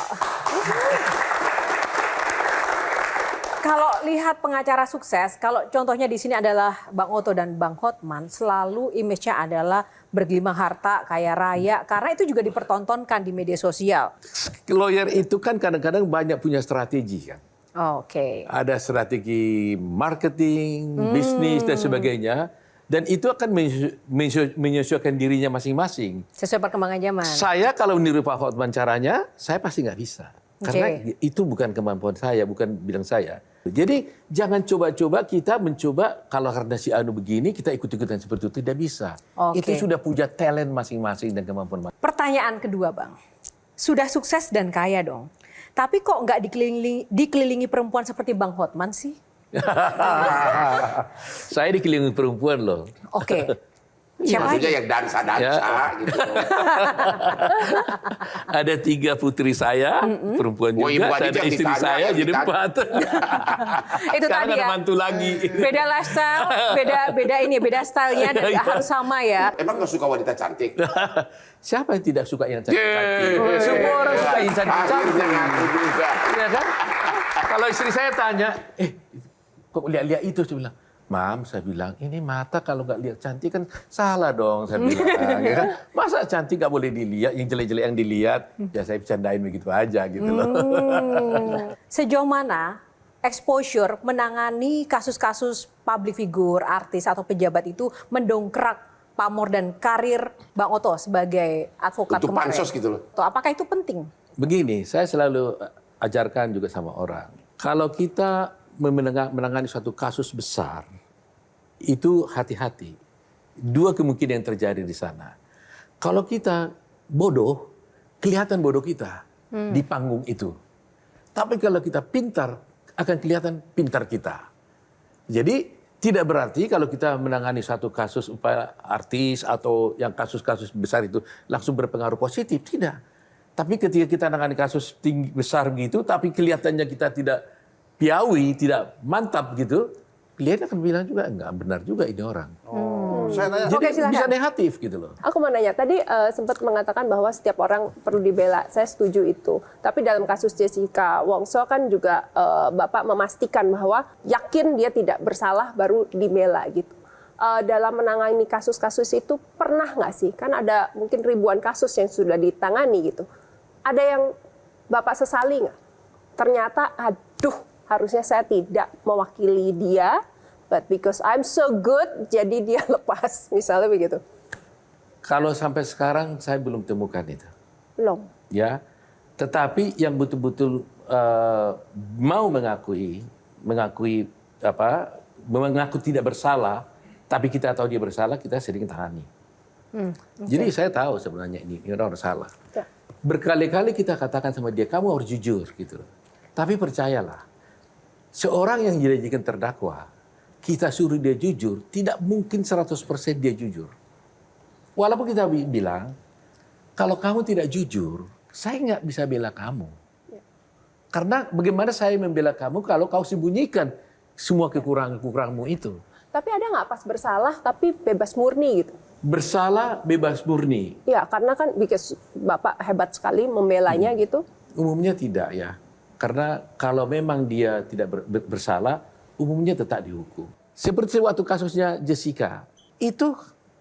Kalau lihat pengacara sukses, kalau contohnya di sini adalah Bang Otto dan Bang Hotman, selalu image-nya adalah bergelimang harta, kaya raya, karena itu juga dipertontonkan di media sosial. Lawyer itu kan kadang-kadang banyak punya strategi kan. Oke. Ada strategi marketing, bisnis dan sebagainya. Dan itu akan menyesuaikan dirinya masing-masing. Sesuai perkembangan zaman. Saya kalau meniru Pak Hotman caranya, saya pasti nggak bisa. Karena itu bukan kemampuan saya, bukan bidang saya. Jadi jangan coba-coba kita mencoba kalau karena si Anu begini, kita ikut-ikutan seperti itu. Tidak bisa. Itu sudah punya talent masing-masing dan kemampuan masing-masing. Pertanyaan kedua, Bang. Sudah sukses dan kaya dong. Tapi kok nggak dikelilingi perempuan seperti Bang Hotman sih? Saya dikelilingi perempuan loh. Oke. Siapa Maksudnya aja? yang dansa-dansa gitu. Ada 3 putri saya, perempuan Oh, ibu juga. Khadijah Ada istri ditanya, saya yang jadi ditanya. 4. Itu Sekarang tadi ada ya. mantu lagi. Beda lifestyle, beda stylenya dan Iya. harus sama ya. Emang nggak suka wanita cantik? Siapa yang tidak suka yang cantik-cantik? Semua orang suka yang cantik-cantik. Akhirnya ngaku juga. Ya kan? Kalau istri saya tanya, kok lihat-lihat itu? Saya bilang, Mam, saya bilang, ini mata kalau nggak lihat cantik kan salah dong, saya bilang. Ya kan? Masa cantik nggak boleh dilihat, yang jelek-jelek yang dilihat, ya saya bercandain begitu aja gitu loh. Sejauh mana exposure menangani kasus-kasus public figure, artis atau pejabat itu mendongkrak pamor dan karir Bang Otto sebagai advokat Untuk kemarin? pansos gitu loh. Apakah itu penting? Begini, saya selalu ajarkan juga sama orang. Kalau kita menangani suatu kasus besar, itu hati-hati. 2 kemungkinan yang terjadi di sana. Kalau kita bodoh, kelihatan bodoh kita di panggung itu. Tapi kalau kita pintar, akan kelihatan pintar kita. Jadi tidak berarti kalau kita menangani satu kasus upaya artis atau yang kasus-kasus besar itu langsung berpengaruh positif. Tidak. Tapi ketika kita menangani kasus tinggi besar begitu, tapi kelihatannya kita tidak piawi, tidak mantap gitu, klien akan bilang juga enggak benar juga ini orang. Saya tanya, Jadi silakan. bisa negatif gitu loh. Aku mau nanya, tadi sempat mengatakan bahwa setiap orang perlu dibela. Saya setuju itu. Tapi dalam kasus Jessica Wongso kan juga Bapak memastikan bahwa yakin dia tidak bersalah baru dibela gitu. Dalam menangani kasus-kasus itu pernah nggak sih? Kan ada mungkin ribuan kasus yang sudah ditangani gitu. Ada yang Bapak sesali nggak? Ternyata, aduh, harusnya saya tidak mewakili dia, but because I'm so good, jadi dia lepas, misalnya begitu. Kalau sampai sekarang saya belum temukan itu. Belum. Ya, tetapi yang betul-betul mau mengaku tidak bersalah, tapi kita tahu dia bersalah, kita sering tangani. Jadi saya tahu sebenarnya ini orang bersalah. Ya. Berkali-kali kita katakan sama dia, kamu harus jujur gitu. Tapi percayalah, seorang yang dijadikan terdakwa, kita suruh dia jujur, tidak mungkin 100% dia jujur. Walaupun kita bilang, kalau kamu tidak jujur, saya nggak bisa bela kamu. Karena bagaimana saya membela kamu kalau kau sembunyikan semua kekurangan-kekuranganmu itu. Tapi ada nggak pas bersalah tapi bebas murni gitu? Bersalah, bebas murni. Ya, karena kan because Bapak hebat sekali membelanya gitu. Umumnya tidak ya. Karena kalau memang dia tidak bersalah, umumnya tetap dihukum. Seperti waktu kasusnya Jessica, itu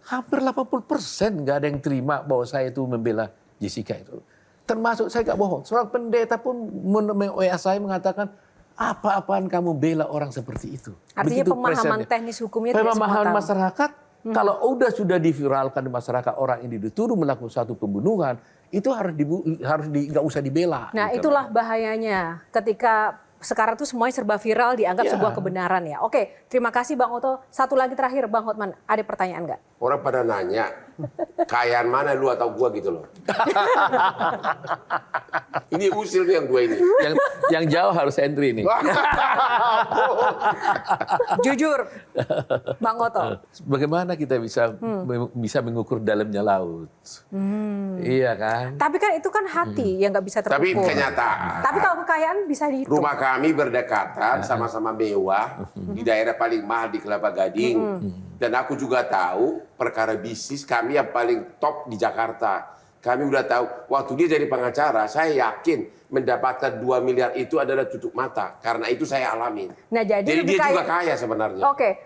hampir 80% nggak ada yang terima bahwa saya itu membela Jessica itu. Termasuk saya nggak bohong, seorang pendeta pun WA saya mengatakan, apa-apaan kamu bela orang seperti itu. Artinya Begitu pemahaman pressure-nya. teknis hukumnya tidak semua Pemahaman tahu. masyarakat, kalau sudah diviralkan di masyarakat, orang ini dituduh melakukan suatu pembunuhan, itu nggak usah dibela. Nah, gitu. itulah bahayanya ketika sekarang tuh semuanya serba viral dianggap Ya. sebuah kebenaran ya. Oke, terima kasih Bang Oto. Satu lagi terakhir Bang Hotman, ada pertanyaan nggak? Orang pada nanya, kayaan mana lu atau gua gitu loh. Ini usil nih yang dua ini. Yang jauh harus entry nih. Jujur, Bang Oto. Bagaimana kita bisa mengukur dalamnya laut? Iya kan? Tapi kan itu kan hati yang nggak bisa Tapi terukur. kenyataan. Tapi kalau kekayaan bisa dihitung. Rumah kami berdekatan, sama-sama mewah, di daerah paling mahal di Kelapa Gading. Dan aku juga tahu perkara bisnis kami yang paling top di Jakarta. Kami udah tahu, waktu dia jadi pengacara, saya yakin mendapatkan 2 miliar itu adalah tutup mata. Karena itu saya alami. Nah, jadi lebih dia kaya- juga kaya sebenarnya. Oke,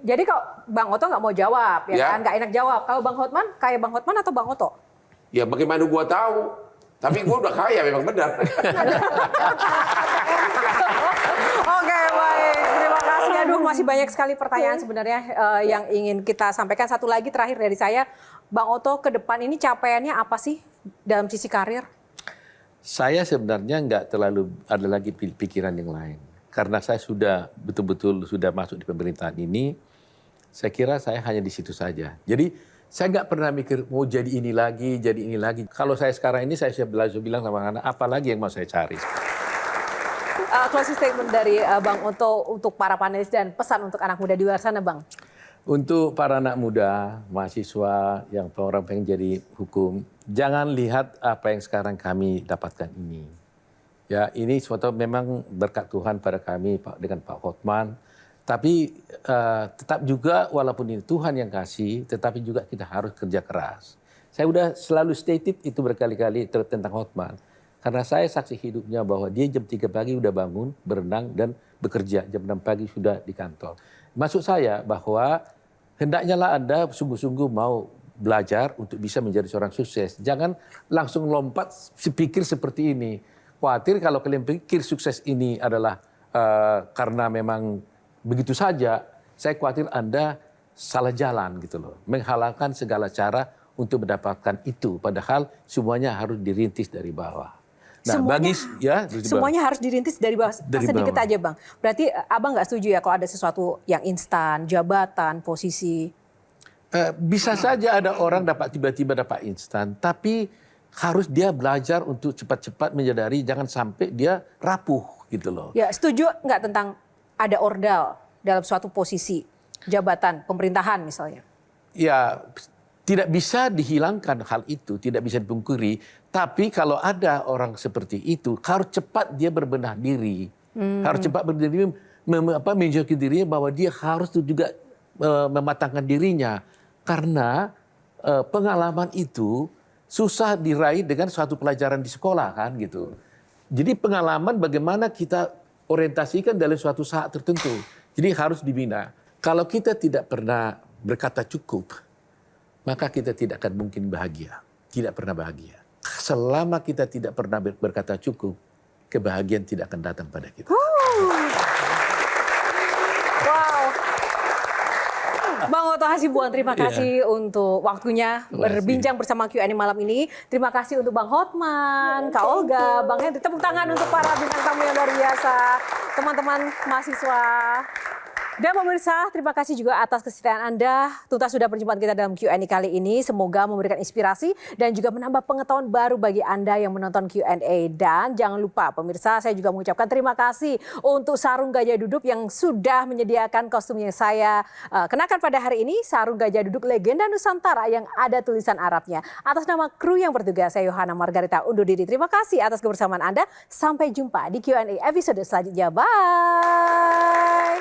jadi kalau Bang Oto nggak mau jawab, ya Ya. kan? Nggak enak jawab. Kalau Bang Hotman, kayak Bang Hotman atau Bang Oto? Ya bagaimana gua tahu? Tapi gua udah kaya memang benar. Oke, baik. Terima kasih. Aduh, masih banyak sekali pertanyaan sebenarnya yang ingin kita sampaikan. Satu lagi terakhir dari saya, Bang Oto, ke depan ini capaiannya apa sih dalam sisi karir? Saya sebenarnya nggak terlalu ada lagi pikiran yang lain. Karena saya sudah betul-betul sudah masuk di pemerintahan ini, saya kira saya hanya di situ saja. Jadi saya nggak pernah mikir mau jadi ini lagi, jadi ini lagi. Kalau saya sekarang ini saya sudah bilang sama anak, apa lagi yang mau saya cari? Closing statement dari Bang Oto untuk para panelis dan pesan untuk anak muda di luar sana, Bang. Untuk para anak muda, mahasiswa yang orang pengen jadi hukum, jangan lihat apa yang sekarang kami dapatkan ini. Ya, ini suatu memang berkat Tuhan pada kami dengan Pak Hotman. Tapi tetap juga walaupun ini Tuhan yang kasih, tetapi juga kita harus kerja keras. Saya udah selalu stated itu berkali-kali tentang Hotman. Karena saya saksi hidupnya bahwa dia jam 3 pagi udah bangun, berenang dan bekerja. Jam 6 pagi sudah di kantor. Maksud saya bahwa hendaknya lah Anda sungguh-sungguh mau belajar untuk bisa menjadi seorang sukses. Jangan langsung lompat pikir seperti ini. Khawatir kalau kalian pikir sukses ini adalah karena memang begitu saja, saya khawatir Anda salah jalan gitu loh. Menghalalkan segala cara untuk mendapatkan itu. Padahal semuanya harus dirintis dari bawah. Nah, Semuanya harus dirintis dari bawah. Sedikit aja, Bang. Berarti Abang nggak setuju ya kalau ada sesuatu yang instan, jabatan, posisi? Bisa saja ada orang tiba-tiba dapat instan, tapi harus dia belajar untuk cepat-cepat menyadari jangan sampai dia rapuh gitu loh. Ya, setuju nggak tentang ada ordal dalam suatu posisi, jabatan, pemerintahan misalnya? Ya, tidak bisa dihilangkan hal itu, tidak bisa dipungkiri. Tapi kalau ada orang seperti itu, harus cepat dia berbenah diri. Harus cepat berbenah diri, menunjukkan dirinya bahwa dia harus juga mematangkan dirinya. Karena pengalaman itu susah diraih dengan suatu pelajaran di sekolah kan gitu. Jadi pengalaman bagaimana kita orientasikan dalam suatu saat tertentu. Jadi harus dibina. Kalau kita tidak pernah berkata cukup, maka kita tidak akan mungkin bahagia. Tidak pernah bahagia. Selama kita tidak pernah berkata cukup, kebahagiaan tidak akan datang pada kita. Wow. Bang Oto Hasibuan, terima kasih untuk waktunya berbincang bersama Q&A malam ini. Terima kasih untuk Bang Hotman, Kak Olga, Bang Hendri. Tepuk tangan untuk para bintang tamu yang luar biasa, teman-teman mahasiswa. Dan pemirsa, terima kasih juga atas kesetiaan Anda. Tuntas sudah perjumpaan kita dalam Q&A kali ini. Semoga memberikan inspirasi dan juga menambah pengetahuan baru bagi Anda yang menonton Q&A. Dan jangan lupa pemirsa, saya juga mengucapkan terima kasih untuk Sarung Gajah Duduk yang sudah menyediakan kostum yang saya kenakan pada hari ini. Sarung Gajah Duduk legenda Nusantara yang ada tulisan Arabnya. Atas nama kru yang bertugas, saya Yohana Margarita undur diri. Terima kasih atas kebersamaan Anda. Sampai jumpa di Q&A episode selanjutnya. Bye!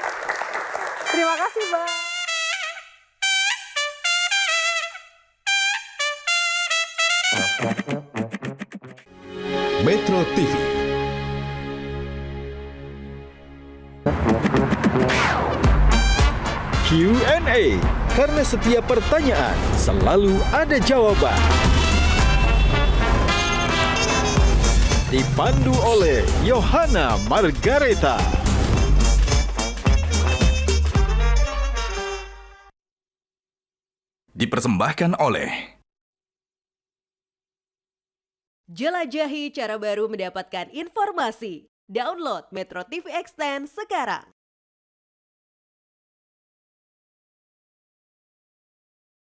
Terima kasih, Bang. Metro TV. Q&A, karena setiap pertanyaan selalu ada jawaban. Dipandu oleh Yohana Margareta. Dipersembahkan oleh Jelajahi cara baru mendapatkan informasi. Download Metro TV Extend sekarang.